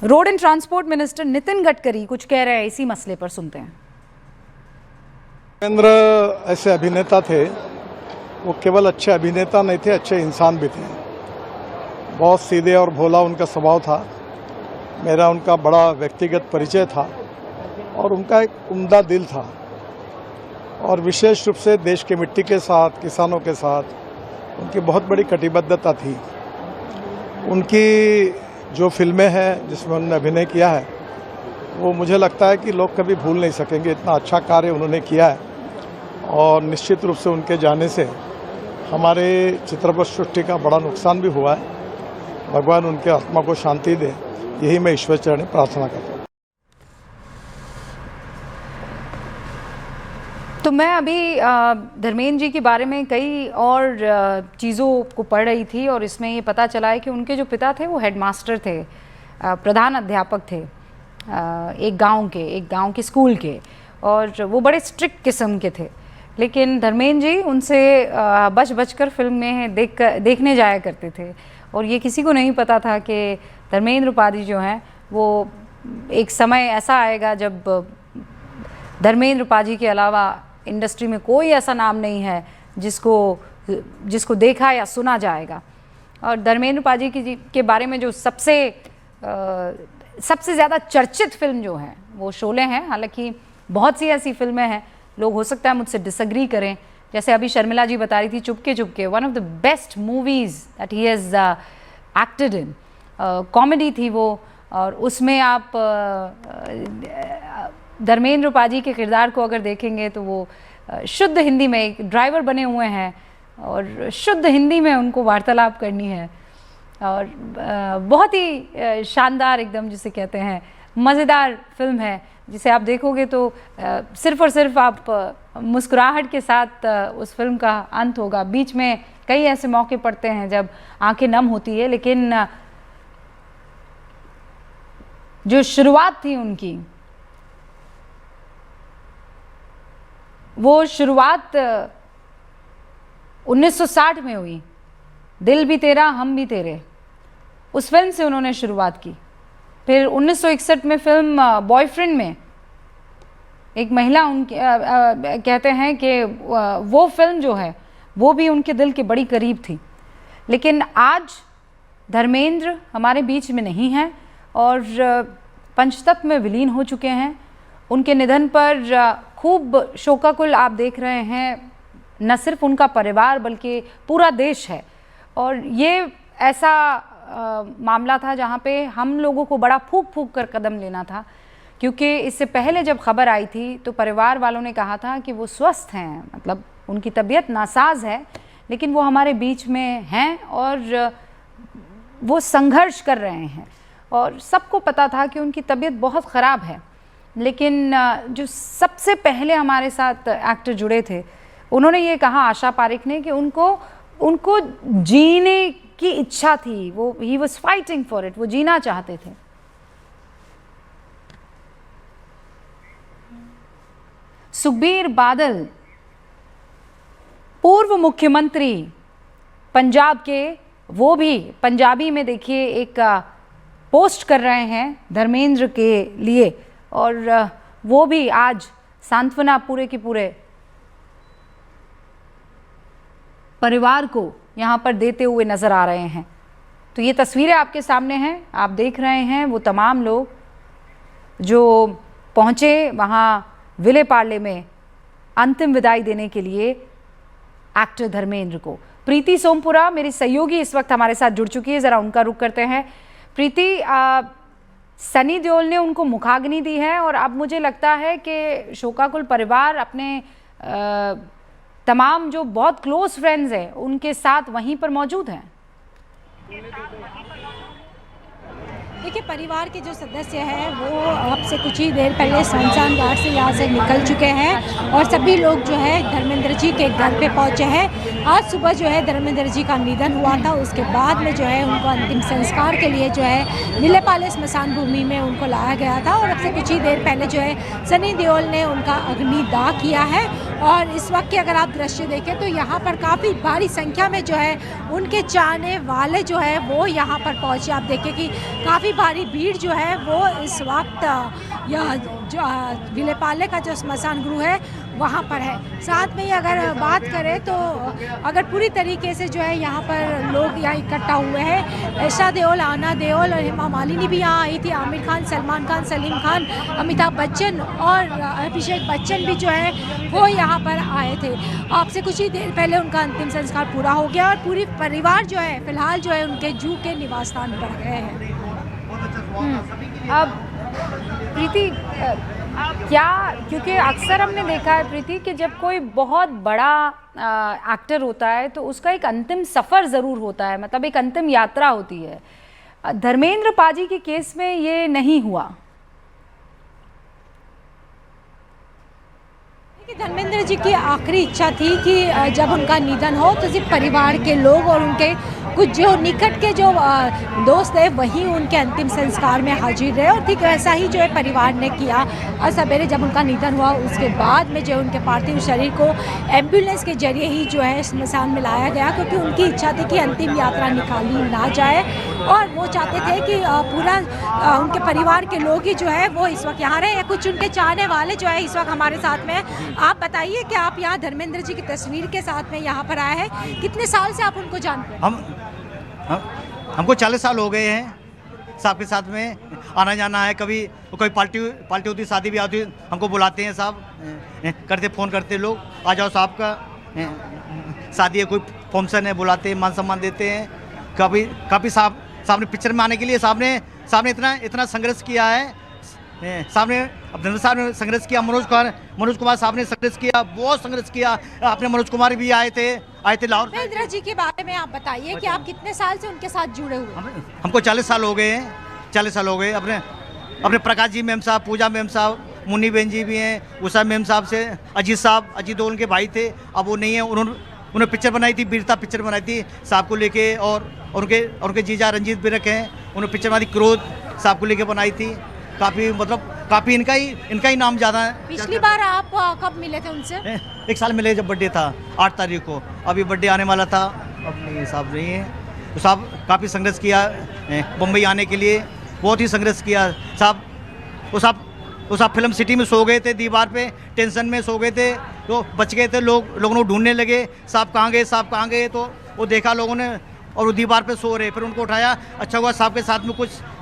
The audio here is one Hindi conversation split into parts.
Road and transport minister Nitin Gadkari कुछ कह रहे हैं इसी मसले पर, सुनते हैं। धर्मेंद्र ऐसे अभिनेता थे, वो केवल अच्छे अभिनेता नहीं थे, अच्छे इंसान भी थे। बहुत सीधे और भोला उनका स्वभाव था। मेरा उनका बड़ा व्यक्तिगत परिचय था और उनका एक उम्दा दिल था और विशेष रूप से देश की मिट्टी के साथ, किसानों के साथ उनकी बहुत बड़ी कटिबद्धता थी। उनकी जो फिल्में हैं जिसमें उन्होंने अभिनय किया है, वो मुझे लगता है कि लोग कभी भूल नहीं सकेंगे। इतना अच्छा कार्य उन्होंने किया है और निश्चित रूप से उनके जाने से हमारे चित्रपट सृष्टि का बड़ा नुकसान भी हुआ है। भगवान उनके आत्मा को शांति दे, यही मैं ईश्वर चरण प्रार्थना करता हूँ। तो मैं अभी धर्मेंद्र जी के बारे में कई और चीज़ों को पढ़ रही थी और इसमें ये पता चला है कि उनके जो पिता थे वो हेडमास्टर थे, प्रधान अध्यापक थे एक गांव के स्कूल के, और वो बड़े स्ट्रिक्ट किस्म के थे। लेकिन धर्मेंद्र जी उनसे बच कर फिल्म में देखने जाया करते थे और ये किसी को नहीं पता था कि धर्मेंद्र उपाधि जो हैं वो एक समय ऐसा आएगा जब धर्मेंद्र उपाधि के अलावा इंडस्ट्री में कोई ऐसा नाम नहीं है जिसको देखा या सुना जाएगा। और धर्मेंद्र उपाधि के बारे में जो सबसे ज़्यादा चर्चित फिल्म जो है वो शोले हैं। हालांकि बहुत सी ऐसी फिल्में हैं, लोग हो सकता है मुझसे डिसएग्री करें, जैसे अभी शर्मिला जी बता रही थी Chupke Chupke, one of the best movies that he has acted in, comedy थी वो, और उसमें आप धर्मेंद्र उपाधि के किरदार को अगर देखेंगे तो वो शुद्ध हिंदी में एक ड्राइवर बने हुए हैं और शुद्ध हिंदी में उनको वार्तालाप करनी है और बहुत ही शानदार, एकदम जिसे कहते हैं मज़ेदार फिल्म है, जिसे आप देखोगे तो सिर्फ़ और सिर्फ आप मुस्कुराहट के साथ उस फिल्म का अंत होगा। बीच में कई ऐसे मौके पड़ते हैं जब आंखें नम होती है, लेकिन जो शुरुआत थी उनकी, वो शुरुआत 1960 में हुई। दिल भी तेरा हम भी तेरे, उस फिल्म से उन्होंने शुरुआत की। फिर 1961 में फिल्म बॉयफ्रेंड में एक महिला उनके कहते हैं कि वो फिल्म जो है वो भी उनके दिल के बड़ी करीब थी। लेकिन आज धर्मेंद्र हमारे बीच में नहीं हैं और पंचतत्व में विलीन हो चुके हैं। उनके निधन पर खूब शोकाकुल आप देख रहे हैं, न सिर्फ उनका परिवार बल्कि पूरा देश है। और ये ऐसा मामला था जहाँ पे हम लोगों को बड़ा फूंक फूंक कर कदम लेना था, क्योंकि इससे पहले जब खबर आई थी तो परिवार वालों ने कहा था कि वो स्वस्थ हैं, मतलब उनकी तबीयत नासाज है, लेकिन वो हमारे बीच में हैं और वो संघर्ष कर रहे हैं। और सबको पता था कि उनकी तबीयत बहुत ख़राब है, लेकिन जो सबसे पहले हमारे साथ एक्टर जुड़े थे उन्होंने ये कहा, आशा पारिक ने, कि उनको जीने की इच्छा थी, वो he was fighting for it, वो जीना चाहते थे। सुखबीर बादल, पूर्व मुख्यमंत्री पंजाब के, वो भी पंजाबी में देखिए एक पोस्ट कर रहे हैं धर्मेंद्र के लिए, और वो भी आज सांत्वना पूरे के पूरे परिवार को यहाँ पर देते हुए नज़र आ रहे हैं। तो ये तस्वीरें आपके सामने हैं, आप देख रहे हैं वो तमाम लोग जो पहुँचे वहाँ विले पार्ले में अंतिम विदाई देने के लिए एक्टर धर्मेंद्र को। प्रीति सोमपुरा मेरी सहयोगी इस वक्त हमारे साथ जुड़ चुकी है, ज़रा उनका रुख करते हैं। प्रीति, सनी देओल ने उनको मुखाग्नि दी है और अब मुझे लगता है कि शोकाकुल परिवार अपने तमाम जो बहुत क्लोज फ्रेंड्स हैं उनके साथ वहीं पर मौजूद हैं। देखिए, परिवार के जो सदस्य हैं वो अब से कुछ ही देर पहले शमशान घाट से यहाँ से निकल चुके हैं और सभी लोग जो है धर्मेंद्र जी के घर पे पहुँचे हैं। आज सुबह जो है धर्मेंद्र जी का निधन हुआ था, उसके बाद में जो है उनको अंतिम संस्कार के लिए जो है विले पार्ले स्मशान भूमि में उनको लाया गया था और अब से कुछ ही देर पहले जो है सनी देओल ने उनका अग्निदाह किया है और इस वक्त के अगर आप दृश्य देखें तो यहाँ पर काफ़ी भारी संख्या में जो है उनके चाहने वाले जो है वो यहाँ पर पहुँचे। आप देखें कि काफ़ी भारी भीड़ जो है वो इस वक्त यह जो विलेपाले का जो स्मशान गृह है वहाँ पर है। साथ में ही अगर बात करें तो अगर पूरी तरीके से जो है यहाँ पर लोग यहाँ इकट्ठा हुए हैं। ऐशा देओल, आना देओल और हेमा मालिनी भी यहाँ आई थी। आमिर खान, सलमान खान, सलीम खान, अमिताभ बच्चन और अभिषेक बच्चन भी जो है वो यहाँ पर आए थे। आपसे कुछ ही देर पहले उनका अंतिम संस्कार पूरा हो गया और पूरी परिवार जो है फिलहाल जो है उनके जू के निवास स्थान पर गए हैं। अब प्रीति क्या, क्योंकि अक्सर हमने देखा है प्रीति कि जब कोई बहुत बड़ा एक्टर होता है तो उसका एक अंतिम सफ़र ज़रूर होता है, मतलब एक अंतिम यात्रा होती है। धर्मेंद्र पाजी के केस में ये नहीं हुआ। धर्मेंद्र जी की आखिरी इच्छा थी कि जब उनका निधन हो तो सिर्फ परिवार के लोग और उनके कुछ जो निकट के जो दोस्त है वही उनके अंतिम संस्कार में हाजिर रहे और ठीक वैसा ही जो है परिवार ने किया। और सवेरे जब उनका निधन हुआ उसके बाद में जो उनके पार्थिव शरीर को एम्बुलेंस के जरिए ही जो है स्मशान में लाया गया, क्योंकि उनकी इच्छा थी कि अंतिम यात्रा निकाली ना जाए और वो चाहते थे कि पूरा उनके परिवार के लोग ही जो है वो इस वक्त यहाँ रहे। कुछ उनके चाहने वाले जो है इस वक्त हमारे साथ में। आप बताइए कि आप यहाँ धर्मेंद्र जी की तस्वीर के साथ में यहाँ पर आए हैं, कितने साल से आप उनको जानते हैं? हमको 40 साल हो गए हैं साहब के साथ में आना जाना है। कभी कोई पार्टी होती, शादी भी आती, हमको बुलाते हैं साहब, करते फ़ोन करते लोग, आ जाओ साहब का शादी है, कोई फंक्शन है, बुलाते हैं, मान सम्मान देते हैं। कभी साहब ने पिक्चर में आने के लिए साहब ने इतना संघर्ष किया है। साहब ने धर्मेंद्र साहब ने संघर्ष किया, मनोज कुमार साहब ने संघर्ष किया, बहुत संघर्ष किया। अपने मनोज कुमार भी आए थे लाहौर। धर्मेंद्र जी के बारे में आप बताइए कि आप कितने साल से उनके साथ जुड़े हुए? हमको 40 साल हो गए हैं, 40 साल हो गए। अपने प्रकाश जी मैम साहब, पूजा मैम साहब, मुन्नी बहन जी भी हैं, उषा मैम साहब से, अजीत दो उनके भाई थे, अब वो नहीं है। उन्होंने पिक्चर बनाई थी, वीरता पिक्चर बनाई थी साहब को लेके, और उनके जीजा रंजीत भी रखे हैं, उन्होंने पिक्चर बनाई थी, क्रोध साहब को लेके बनाई थी। काफ़ी इनका ही नाम ज़्यादा है। पिछली बार आप कब मिले थे उनसे? 1 साल मिले, जब बर्थडे था 8 तारीख को। अभी बर्थडे आने वाला था, अब नहीं साहब नहीं है। तो साहब काफ़ी संघर्ष किया मुंबई आने के लिए, बहुत ही संघर्ष किया साहब। वो साहब फिल्म सिटी में सो गए थे, दीवार पे टेंशन में सो गए थे, तो बच गए थे। लोगों ढूंढने लगे, साहब कहाँ गए, तो वो देखा लोगों ने, और वो दीवार पे सो रहे, फिर उनको उठाया। अच्छा हुआ साहब के साथ में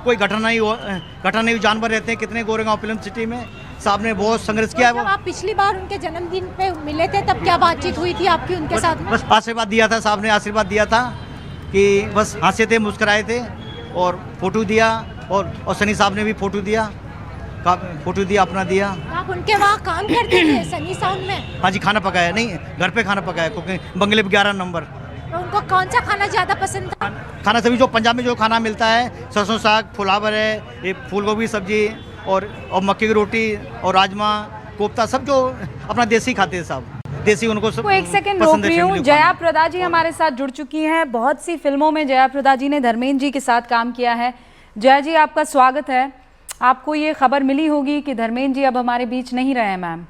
कोई घटना नहीं हुई। जानवर रहते हैं कितने गोरेगांव फिल्म सिटी में। साहब ने बहुत संघर्ष किया। जब आप पिछली बार उनके जन्मदिन पे मिले थे तब क्या बातचीत हुई थी आपकी उनके साथ में? बस आशीर्वाद दिया था साहब ने, आशीर्वाद दिया था कि बस हंसे थे, मुस्कुराए थे, और फोटो दिया, और सनी साहब ने भी फोटो दिया, अपना दिया। आप उनके वहाँ काम करते थे सनी साउंड में? हाँ जी, खाना पकाया, नहीं घर पे खाना पकाया, क्योंकि बंगले 11 नंबर। तो उनको कौन सा खाना ज़्यादा पसंद था? खाना सभी जो पंजाब में जो खाना मिलता है, सरसों साग, फुलावर है, ये फूल गोभी सब्जी, और मक्की की रोटी, और राजमा, कोफ्ता, सब जो अपना देसी खाते हैं साहब, देसी उनको सब। एक सेकंड रोक रही हूँ। जया प्रदा जी हमारे साथ जुड़ चुकी हैं। बहुत सी फिल्मों में जया प्रदा जी ने धर्मेंद्र जी के साथ काम किया है। जया जी, आपका स्वागत है। आपको ये खबर मिली होगी कि धर्मेंद्र जी अब हमारे बीच नहीं रहे हैं मैम।